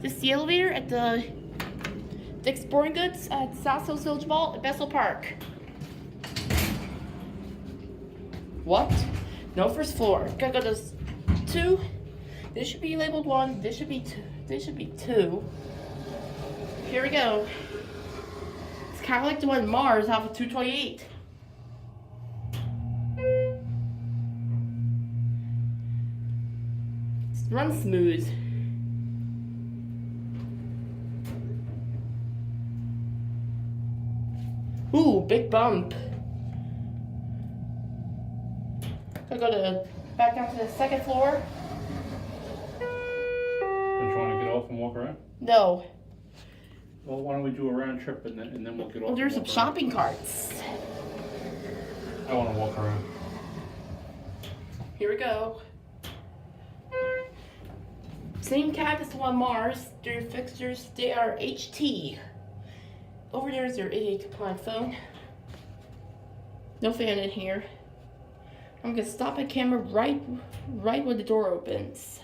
This is the elevator at the Dick's Sporting Goods at South Hills Village Mall at Bethel Park. What? No first floor. Gotta go to 2. This should be labeled 1. This should be 2. This should be 2. Here we go. It's kind of like the one in Mars off of 228. It runs smooth. Ooh, big bump. Gotta go back down to the 2nd floor. Don't you want to get off and walk around? No. Well, why don't we do a round trip and then we'll get off. Well, there's some and walk shopping carts. around. I want to walk around. Here we go. Same cab as the one Mars. Their fixtures, they are HT. Over there is their ADA compliant phone. No fan in here. I'm gonna stop my camera right when the door opens.